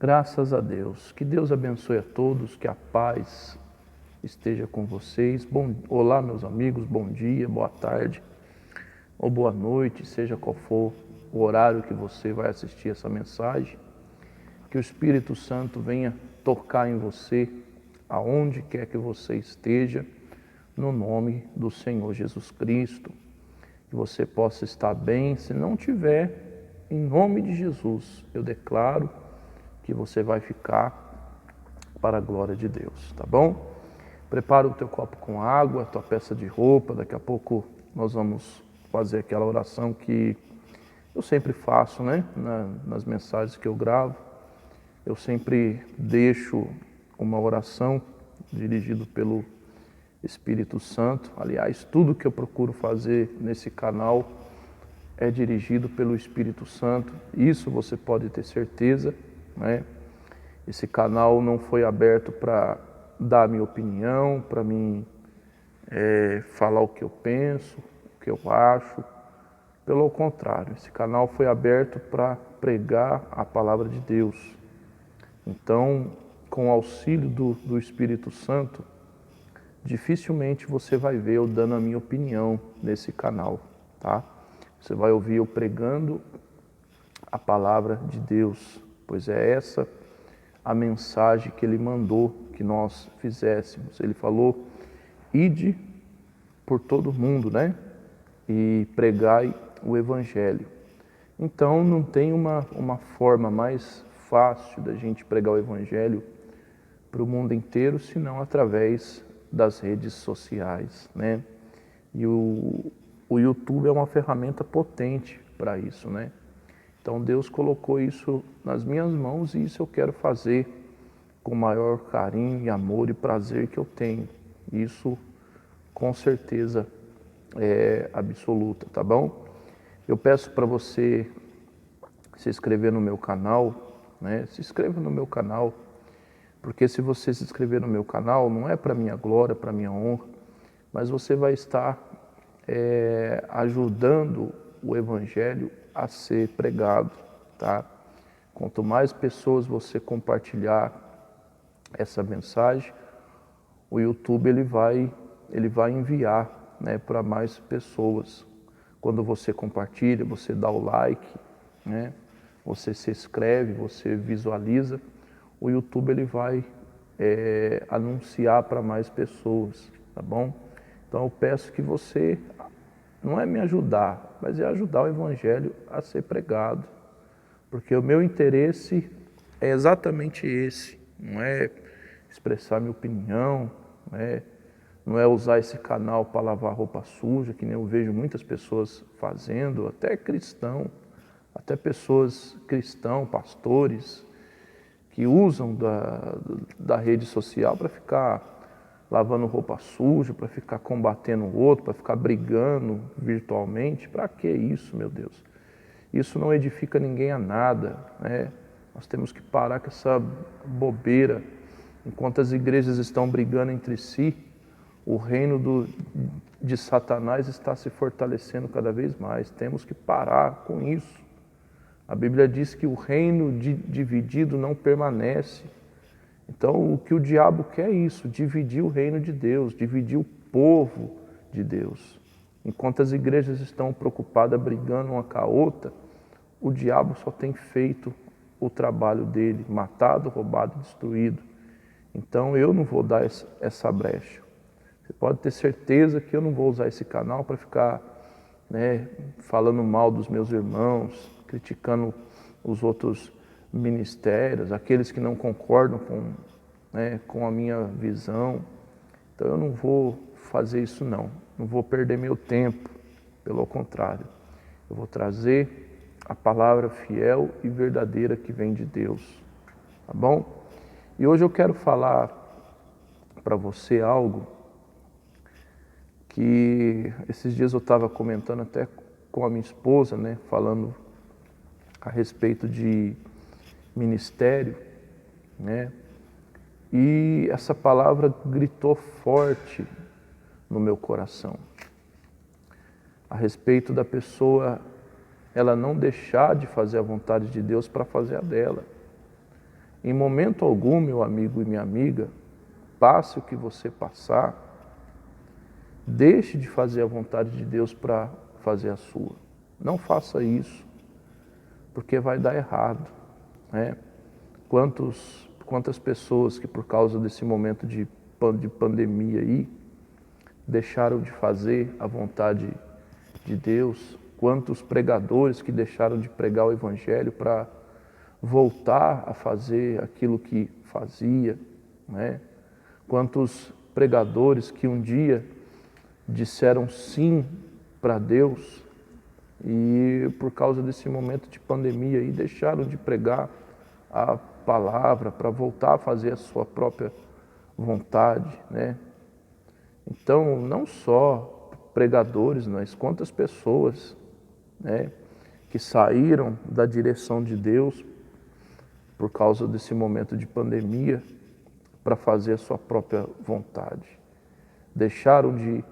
Graças a Deus. Que Deus abençoe a todos, que a paz esteja com vocês. Olá, meus amigos, bom dia, boa tarde ou boa noite, seja qual for o horário que você vai assistir essa mensagem. Que o Espírito Santo venha tocar em você, aonde quer que você esteja, no nome do Senhor Jesus Cristo. Que você possa estar bem. Se não tiver, em nome de Jesus, eu declaro que você vai ficar para a glória de Deus, tá bom? Prepara o teu copo com água, a tua peça de roupa. Daqui a pouco nós vamos fazer aquela oração que eu sempre faço, né? Nas mensagens que eu gravo. Eu sempre deixo uma oração dirigida pelo Espírito Santo. Aliás, tudo que eu procuro fazer nesse canal é dirigido pelo Espírito Santo. Isso você pode ter certeza, né? Esse canal não foi aberto para dar a minha opinião, para mim falar o que eu penso, o que eu acho. Pelo contrário, esse canal foi aberto para pregar a palavra de Deus. Então, com o auxílio do Espírito Santo, dificilmente você vai ver eu dando a minha opinião nesse canal, tá? Você vai ouvir eu pregando a palavra de Deus, pois é essa a mensagem que Ele mandou que nós fizéssemos. Ele falou, ide por todo mundo, né? E pregai o Evangelho. Então, não tem uma forma mais fácil da gente pregar o Evangelho para o mundo inteiro, senão através das redes sociais, né? E o YouTube é uma ferramenta potente para isso, né? Então Deus colocou isso nas minhas mãos e isso eu quero fazer com o maior carinho e amor e prazer que eu tenho. Isso com certeza é absoluta, tá bom? Eu peço para você se inscrever no meu canal, né? Se inscreva no meu canal, porque se você se inscrever no meu canal, não é para minha glória, para minha honra, mas você vai estar ajudando o Evangelho a ser pregado, tá? Quanto mais pessoas você compartilhar essa mensagem, o YouTube ele vai enviar, né, para mais pessoas. Quando você compartilha, você dá o like, né? Você se inscreve, você visualiza, o YouTube ele vai anunciar para mais pessoas, tá bom? Então eu peço que você, não é me ajudar, mas é ajudar o Evangelho a ser pregado, porque o meu interesse é exatamente esse, não é expressar minha opinião, não é usar esse canal para lavar roupa suja, que nem eu vejo muitas pessoas fazendo, até cristão, até pessoas cristãos, pastores, que usam da rede social para ficar lavando roupa suja, para ficar combatendo o outro, para ficar brigando virtualmente. Para que isso, meu Deus? Isso não edifica ninguém a nada, né? Nós temos que parar com essa bobeira. Enquanto as igrejas estão brigando entre si, o reino de Satanás está se fortalecendo cada vez mais. Temos que parar com isso. A Bíblia diz que o reino dividido não permanece. Então, o que o diabo quer é isso, dividir o reino de Deus, dividir o povo de Deus. Enquanto as igrejas estão preocupadas brigando uma com a outra, o diabo só tem feito o trabalho dele, matado, roubado, destruído. Então, eu não vou dar essa brecha. Você pode ter certeza que eu não vou usar esse canal para ficar, né, falando mal dos meus irmãos, criticando os outros ministérios, aqueles que não concordam com a minha visão. Então eu não vou fazer isso não vou perder meu tempo, pelo contrário, eu vou trazer a palavra fiel e verdadeira que vem de Deus, tá bom? E hoje eu quero falar para você algo que esses dias eu estava comentando até com a minha esposa, né, falando a respeito de ministério, né? E essa palavra gritou forte no meu coração, a respeito da pessoa, ela não deixar de fazer a vontade de Deus para fazer a dela. Em momento algum, meu amigo e minha amiga, passe o que você passar, deixe de fazer a vontade de Deus para fazer a sua. Não faça isso, porque vai dar errado, né? Quantas pessoas que por causa desse momento de pandemia aí, deixaram de fazer a vontade de Deus, quantos pregadores que deixaram de pregar o Evangelho para voltar a fazer aquilo que fazia, né? Quantos pregadores que um dia disseram sim para Deus e por causa desse momento de pandemia aí deixaram de pregar a palavra para voltar a fazer a sua própria vontade, né? Então, não só pregadores, mas quantas pessoas, né, que saíram da direção de Deus por causa desse momento de pandemia para fazer a sua própria vontade. Deixaram de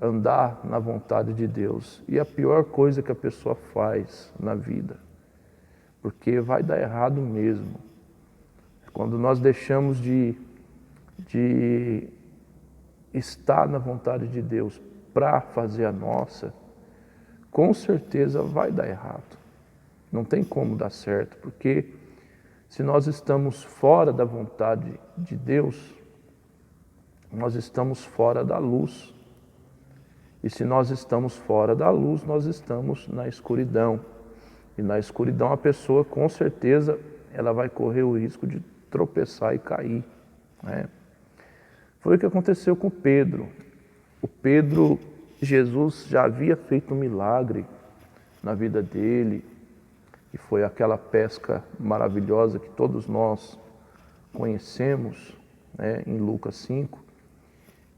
andar na vontade de Deus. E a pior coisa que a pessoa faz na vida, porque vai dar errado mesmo. Quando nós deixamos de estar na vontade de Deus para fazer a nossa, com certeza vai dar errado. Não tem como dar certo, porque se nós estamos fora da vontade de Deus, nós estamos fora da luz. E se nós estamos fora da luz, nós estamos na escuridão. E na escuridão a pessoa, com certeza, ela vai correr o risco de tropeçar e cair, né? Foi o que aconteceu com Pedro. O Pedro, Jesus já havia feito um milagre na vida dele, e foi aquela pesca maravilhosa que todos nós conhecemos, né, em Lucas 5,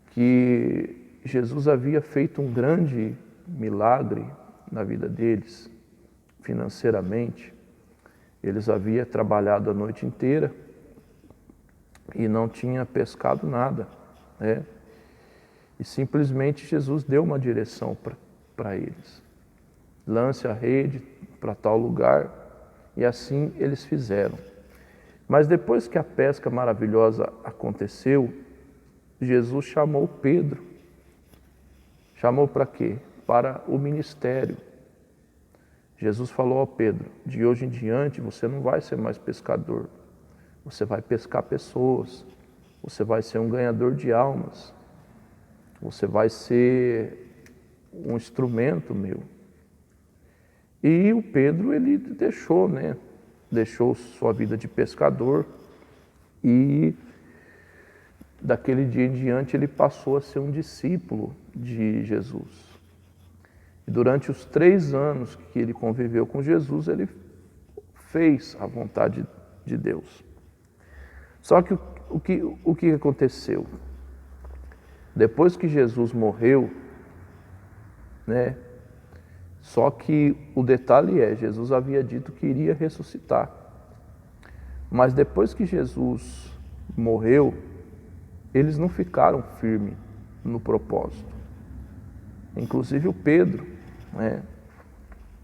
que Jesus havia feito um grande milagre na vida deles, financeiramente. Eles haviam trabalhado a noite inteira e não tinha pescado nada, né? E simplesmente Jesus deu uma direção para eles. Lance a rede para tal lugar, e assim eles fizeram. Mas depois que a pesca maravilhosa aconteceu, Jesus chamou Pedro. Chamou para quê? Para o ministério. Jesus falou ao Pedro: de hoje em diante você não vai ser mais pescador, você vai pescar pessoas, você vai ser um ganhador de almas, você vai ser um instrumento meu. E o Pedro, ele deixou, né? Deixou sua vida de pescador e daquele dia em diante ele passou a ser um discípulo de Jesus. E durante os 3 anos que ele conviveu com Jesus, ele fez a vontade de Deus. Só que o que aconteceu? Depois que Jesus morreu, né? Só que o detalhe é, Jesus havia dito que iria ressuscitar. Mas depois que Jesus morreu, eles não ficaram firmes no propósito. Inclusive o Pedro, né?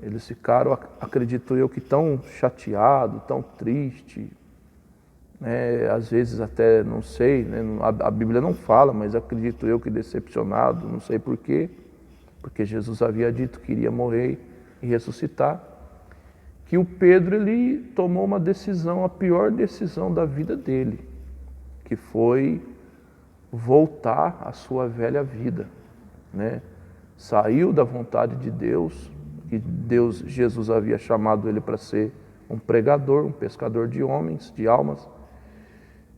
Eles ficaram, acredito eu, que tão chateado, tão triste, né? Às vezes até, não sei, né? A Bíblia não fala, mas acredito eu que decepcionado, não sei porquê, porque Jesus havia dito que iria morrer e ressuscitar, que o Pedro, ele tomou uma decisão, a pior decisão da vida dele, que foi voltar à sua velha vida, né? Saiu da vontade de Deus, que Jesus havia chamado ele para ser um pregador, um pescador de homens, de almas.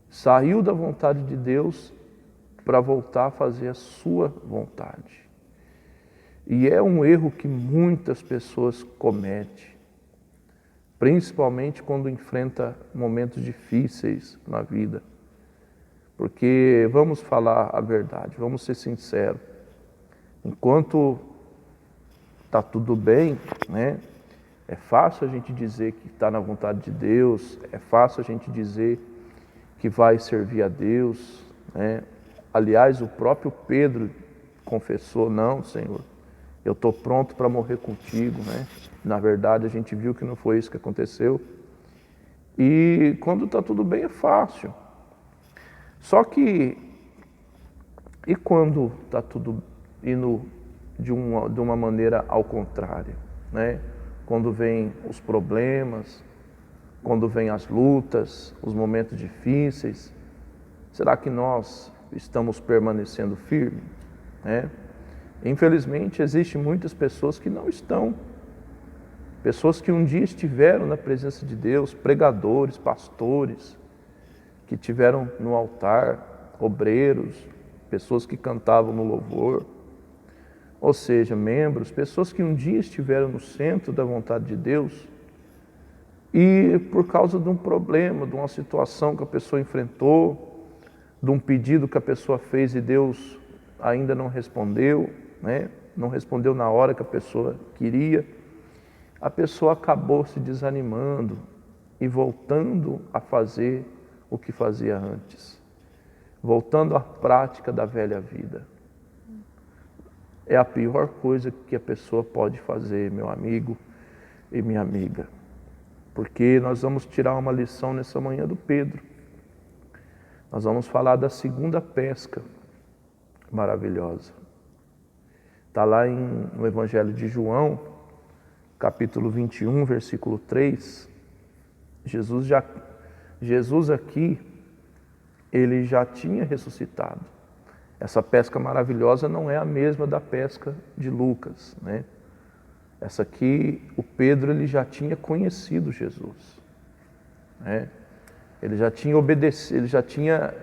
Saiu da vontade de Deus para voltar a fazer a sua vontade. E é um erro que muitas pessoas cometem, principalmente quando enfrenta momentos difíceis na vida. Porque, vamos falar a verdade, vamos ser sinceros, enquanto está tudo bem, né? É fácil a gente dizer que está na vontade de Deus, é fácil a gente dizer que vai servir a Deus, né? Aliás, o próprio Pedro confessou: não, Senhor, eu estou pronto para morrer contigo, né? Na verdade, a gente viu que não foi isso que aconteceu. E quando está tudo bem é fácil. Só que, e quando está tudo indo de uma maneira ao contrário, né? Quando vem os problemas, quando vem as lutas, os momentos difíceis, será que nós estamos permanecendo firmes, né? Infelizmente, existem muitas pessoas que não estão. Pessoas que um dia estiveram na presença de Deus, pregadores, pastores, que estiveram no altar, obreiros, pessoas que cantavam no louvor, ou seja, membros, pessoas que um dia estiveram no centro da vontade de Deus e por causa de um problema, de uma situação que a pessoa enfrentou, de um pedido que a pessoa fez e Deus ainda não respondeu, né? Não respondeu na hora que a pessoa queria, a pessoa acabou se desanimando e voltando a fazer o que fazia antes, voltando à prática da velha vida. É a pior coisa que a pessoa pode fazer, meu amigo e minha amiga, porque nós vamos tirar uma lição nessa manhã do Pedro. Nós vamos falar da segunda pesca maravilhosa. Está lá no Evangelho de João, capítulo 21, versículo 3. Jesus aqui, ele já tinha ressuscitado. Essa pesca maravilhosa não é a mesma da pesca de Lucas, né? Essa aqui, o Pedro, ele já tinha conhecido Jesus, né? Ele já tinha obedecido, ele já tinha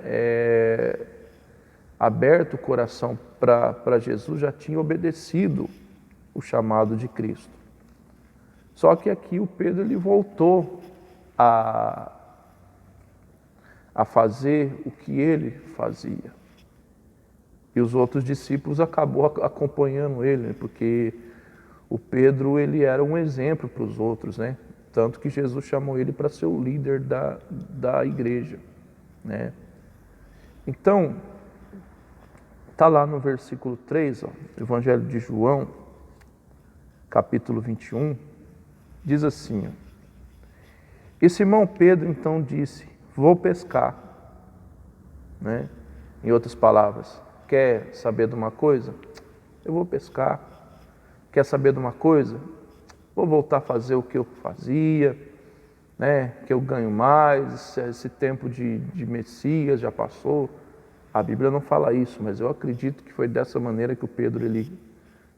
aberto o coração para Jesus, já tinha obedecido o chamado de Cristo. Só que aqui o Pedro, ele voltou a fazer o que ele fazia. E os outros discípulos acabou acompanhando ele, porque o Pedro, ele era um exemplo para os outros, né? Tanto que Jesus chamou ele para ser o líder da igreja, né? Então, está lá no versículo 3, ó, Evangelho de João, capítulo 21, diz assim, ó, e Simão Pedro então disse, vou pescar, né? Em outras palavras, quer saber de uma coisa? Eu vou pescar. Quer saber de uma coisa? Vou voltar a fazer o que eu fazia, né? Que eu ganho mais, esse tempo de Messias já passou. A Bíblia não fala isso, mas eu acredito que foi dessa maneira que o Pedro, ele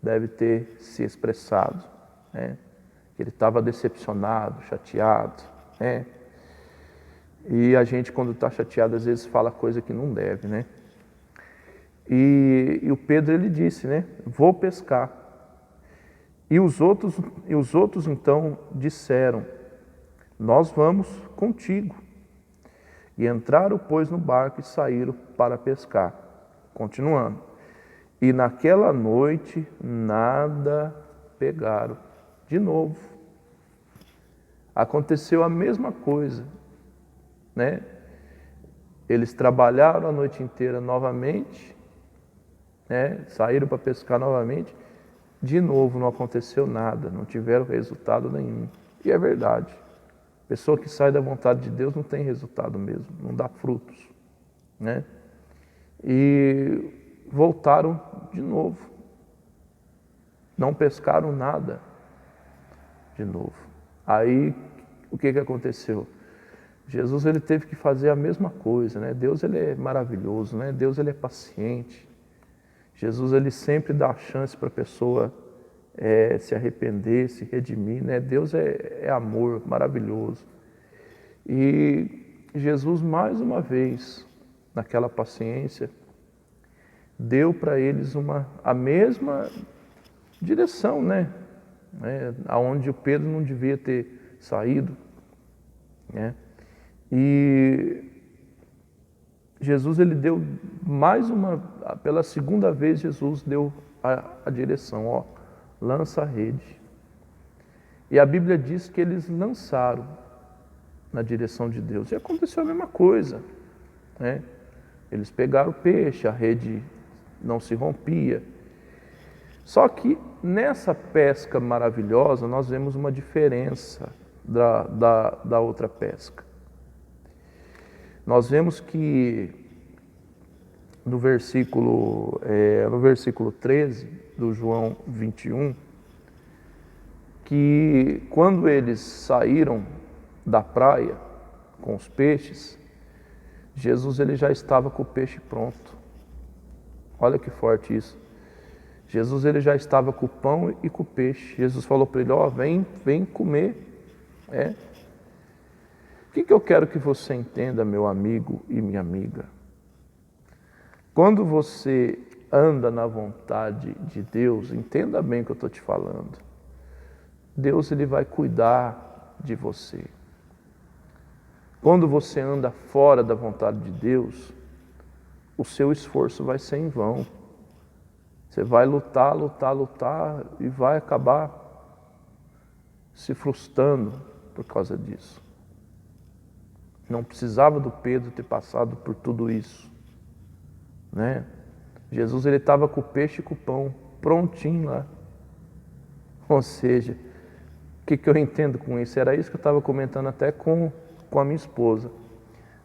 deve ter se expressado, né? Ele estava decepcionado, chateado, né? E a gente, quando está chateado, às vezes fala coisa que não deve, né? E o Pedro, ele disse, né? Vou pescar. E os outros então disseram, nós vamos contigo. E entraram, pois, no barco e saíram para pescar. Continuando. E naquela noite nada pegaram. De novo. Aconteceu a mesma coisa, né? Eles trabalharam a noite inteira novamente, né? Saíram para pescar novamente. De novo, não aconteceu nada, não tiveram resultado nenhum. E é verdade. Pessoa que sai da vontade de Deus não tem resultado mesmo, não dá frutos, né? E voltaram de novo. Não pescaram nada de novo. Aí, o que aconteceu? Jesus, ele teve que fazer a mesma coisa, né? Deus, ele é maravilhoso, né? Deus, ele é paciente. Jesus, ele sempre dá a chance para a pessoa se arrepender, se redimir, né? Deus é amor, maravilhoso. E Jesus, mais uma vez, naquela paciência, deu para eles a mesma direção, né? Aonde o Pedro não devia ter saído, né? E Jesus, ele deu pela segunda vez, Jesus deu a direção, ó, lança a rede. E a Bíblia diz que eles lançaram na direção de Deus. E aconteceu a mesma coisa, né? Eles pegaram o peixe, a rede não se rompia. Só que nessa pesca maravilhosa nós vemos uma diferença da outra pesca. Nós vemos que no versículo 13 do João 21, que quando eles saíram da praia com os peixes, Jesus ele já estava com o peixe pronto. Olha que forte isso. Jesus ele já estava com o pão e com o peixe. Jesus falou para ele, vem comer. O que eu quero que você entenda, meu amigo e minha amiga? Quando você anda na vontade de Deus, entenda bem o que eu estou te falando. Deus ele vai cuidar de você. Quando você anda fora da vontade de Deus, o seu esforço vai ser em vão. Você vai lutar e vai acabar se frustrando por causa disso. Não precisava do Pedro ter passado por tudo isso, né? Jesus ele estava com o peixe e com o pão prontinho lá. Ou seja, o que eu entendo com isso? Era isso que eu estava comentando até com a minha esposa.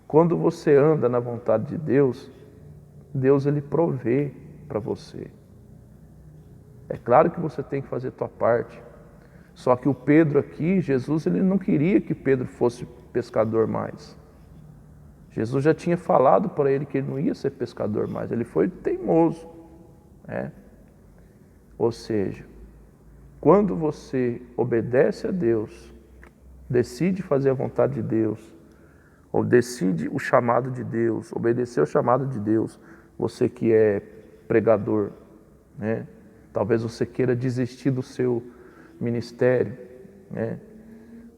Quando você anda na vontade de Deus, Deus ele provê para você. É claro que você tem que fazer a tua parte. Só que o Pedro aqui, Jesus ele não queria que Pedro fosse pescador mais. Jesus já tinha falado para ele que ele não ia ser pescador mais. Ele foi teimoso, né? Ou seja, quando você obedece a Deus, decide fazer a vontade de Deus, ou decide o chamado de Deus, obedecer o chamado de Deus, você que é pregador, né? Talvez você queira desistir do seu ministério, né?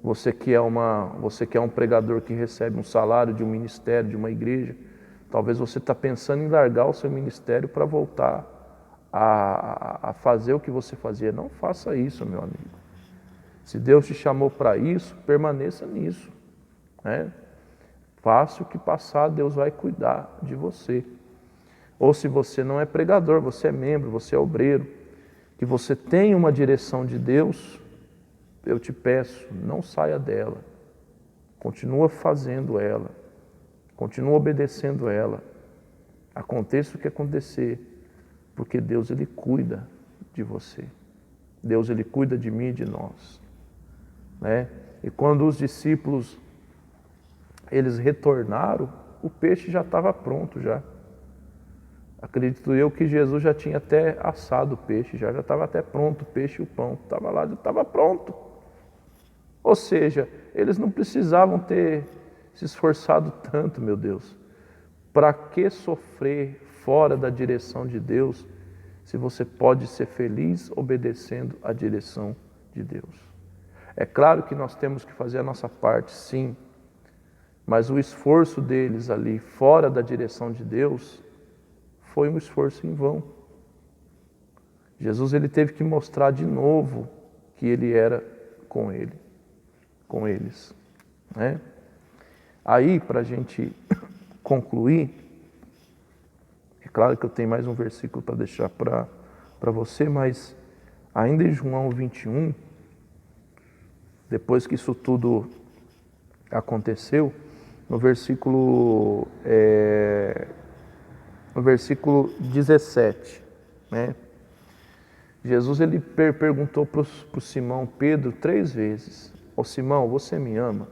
Você que é um pregador que recebe um salário de um ministério, de uma igreja, talvez você está pensando em largar o seu ministério para voltar a fazer o que você fazia. Não faça isso, meu amigo. Se Deus te chamou para isso, permaneça nisso, né? Faça o que passar, Deus vai cuidar de você. Ou se você não é pregador, você é membro, você é obreiro, que você tem uma direção de Deus, eu te peço, não saia dela. Continua fazendo ela. Continua obedecendo ela. Aconteça o que acontecer, porque Deus ele cuida de você. Deus ele cuida de mim e de nós, né? E quando os discípulos eles retornaram, o peixe já estava pronto já. Acredito eu que Jesus já tinha até assado o peixe, já estava até pronto o peixe e o pão. Estava lá, já estava pronto. Ou seja, eles não precisavam ter se esforçado tanto, meu Deus. Para que sofrer fora da direção de Deus, se você pode ser feliz obedecendo a direção de Deus? É claro que nós temos que fazer a nossa parte, sim. Mas o esforço deles ali, fora da direção de Deus, foi um esforço em vão. Jesus ele teve que mostrar de novo que ele era com eles, né? Aí, para a gente concluir, é claro que eu tenho mais um versículo para deixar para você, mas ainda em João 21, depois que isso tudo aconteceu, no versículo 17, né? Jesus ele perguntou para o Simão Pedro 3 vezes: Ô Simão, você me ama?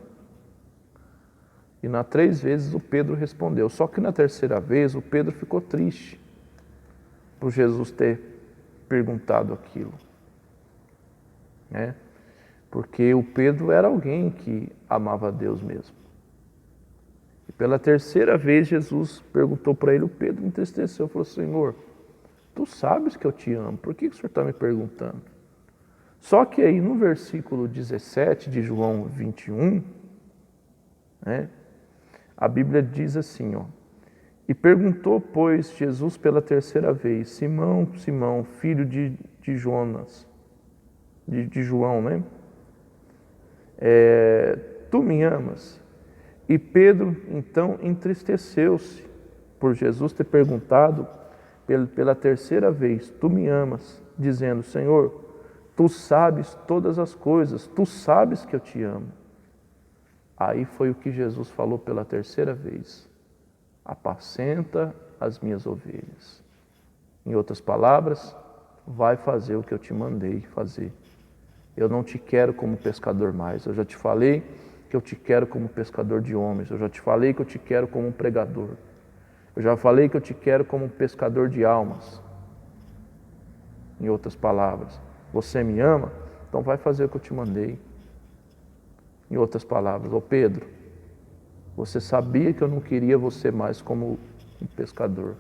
E na 3 vezes o Pedro respondeu. Só que na 3ª vez o Pedro ficou triste por Jesus ter perguntado aquilo, né? Porque o Pedro era alguém que amava a Deus mesmo. E pela 3ª vez Jesus perguntou para ele, o Pedro entristeceu, falou: Senhor, tu sabes que eu te amo, por que o Senhor está me perguntando? Só que aí no versículo 17 de João 21, né, a Bíblia diz assim, ó: E perguntou, pois, Jesus pela 3ª vez, Simão, Simão, filho de Jonas, de João, né? Tu me amas? E Pedro, então, entristeceu-se por Jesus ter perguntado pela 3ª vez, tu me amas? Dizendo, Senhor, tu sabes todas as coisas, tu sabes que eu te amo. Aí foi o que Jesus falou pela terceira vez: apacenta as minhas ovelhas. Em outras palavras, vai fazer o que eu te mandei fazer. Eu não te quero como pescador mais. Eu já te falei que eu te quero como pescador de homens. Eu já te falei que eu te quero como um pregador. Eu já falei que eu te quero como um pescador de almas. Em outras palavras, você me ama? Então vai fazer o que eu te mandei. Em outras palavras, ô Pedro, você sabia que eu não queria você mais como um pescador,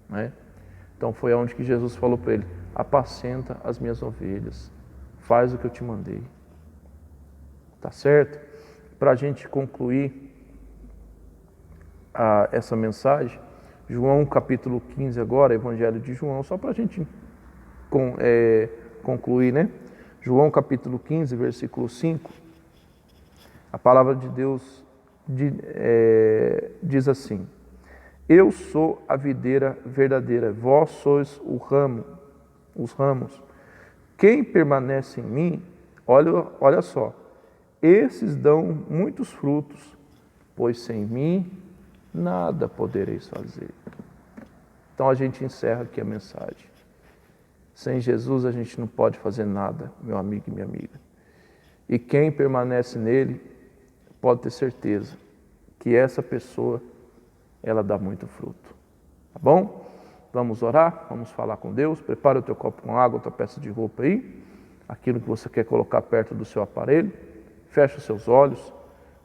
né? Então foi aonde que Jesus falou para ele: apacenta as minhas ovelhas, faz o que eu te mandei. Tá certo? Para a gente concluir essa mensagem, João capítulo 15 agora, Evangelho de João, só para a gente concluir, né? João capítulo 15, versículo 5, a palavra de Deus diz assim: eu sou a videira verdadeira, vós sois os ramos. Quem permanece em mim, olha só, esses dão muitos frutos, pois sem mim nada podereis fazer. Então a gente encerra aqui a mensagem. Sem Jesus a gente não pode fazer nada, meu amigo e minha amiga. E quem permanece nele, pode ter certeza que essa pessoa, ela dá muito fruto. Tá bom? Vamos orar, vamos falar com Deus. Prepara o teu copo com água, a tua peça de roupa aí, aquilo que você quer colocar perto do seu aparelho. Fecha os seus olhos.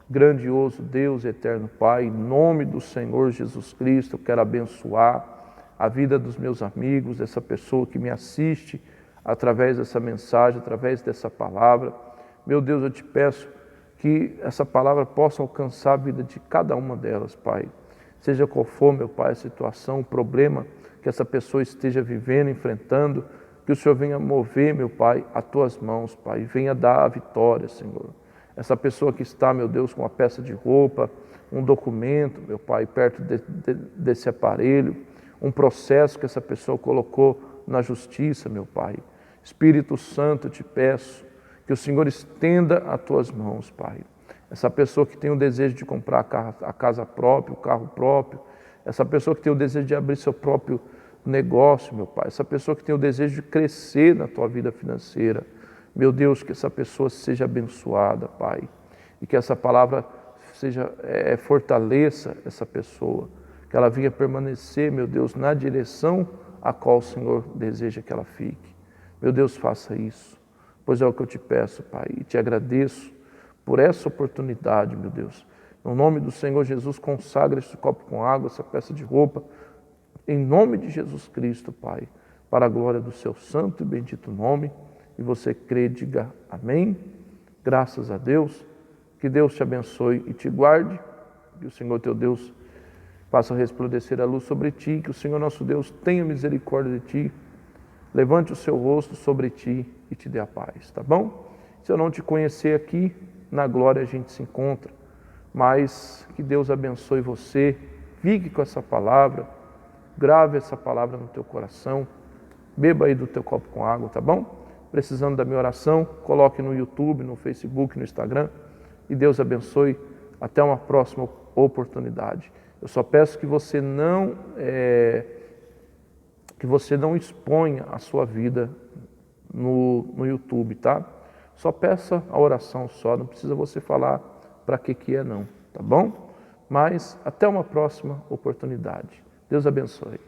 Grandioso Deus, eterno Pai, em nome do Senhor Jesus Cristo, eu quero abençoar a vida dos meus amigos, dessa pessoa que me assiste através dessa mensagem, através dessa palavra. Meu Deus, eu te peço que essa palavra possa alcançar a vida de cada uma delas, Pai. Seja qual for, meu Pai, a situação, o problema que essa pessoa esteja vivendo, enfrentando, que o Senhor venha mover, meu Pai, as tuas mãos, Pai, e venha dar a vitória, Senhor. Essa pessoa que está, meu Deus, com uma peça de roupa, um documento, meu Pai, perto desse aparelho, um processo que essa pessoa colocou na justiça, meu Pai. Espírito Santo, eu te peço que o Senhor estenda as tuas mãos, Pai. Essa pessoa que tem o desejo de comprar a casa própria, o carro próprio, essa pessoa que tem o desejo de abrir seu próprio negócio, meu Pai, essa pessoa que tem o desejo de crescer na tua vida financeira, meu Deus, que essa pessoa seja abençoada, Pai, e que essa palavra fortaleça essa pessoa, que ela venha permanecer, meu Deus, na direção a qual o Senhor deseja que ela fique. Meu Deus, faça isso, pois é o que eu te peço, Pai, e te agradeço por essa oportunidade, meu Deus. No nome do Senhor Jesus, consagra esse copo com água, essa peça de roupa, em nome de Jesus Cristo, Pai, para a glória do seu santo e bendito nome. E você crê, diga amém. Graças a Deus. Que Deus te abençoe e te guarde. Que o Senhor teu Deus faça resplandecer a luz sobre ti. Que o Senhor nosso Deus tenha misericórdia de ti. Levante o seu rosto sobre ti e te dê a paz, tá bom? Se eu não te conhecer aqui, na glória a gente se encontra. Mas que Deus abençoe você. Fique com essa palavra. Grave essa palavra no teu coração. Beba aí do teu copo com água, tá bom? Precisando da minha oração, coloque no YouTube, no Facebook, no Instagram. E Deus abençoe. Até uma próxima oportunidade. Eu só peço que você não exponha a sua vida no YouTube, tá? Só peça a oração só, não precisa você falar para que é não, tá bom? Mas até uma próxima oportunidade. Deus abençoe.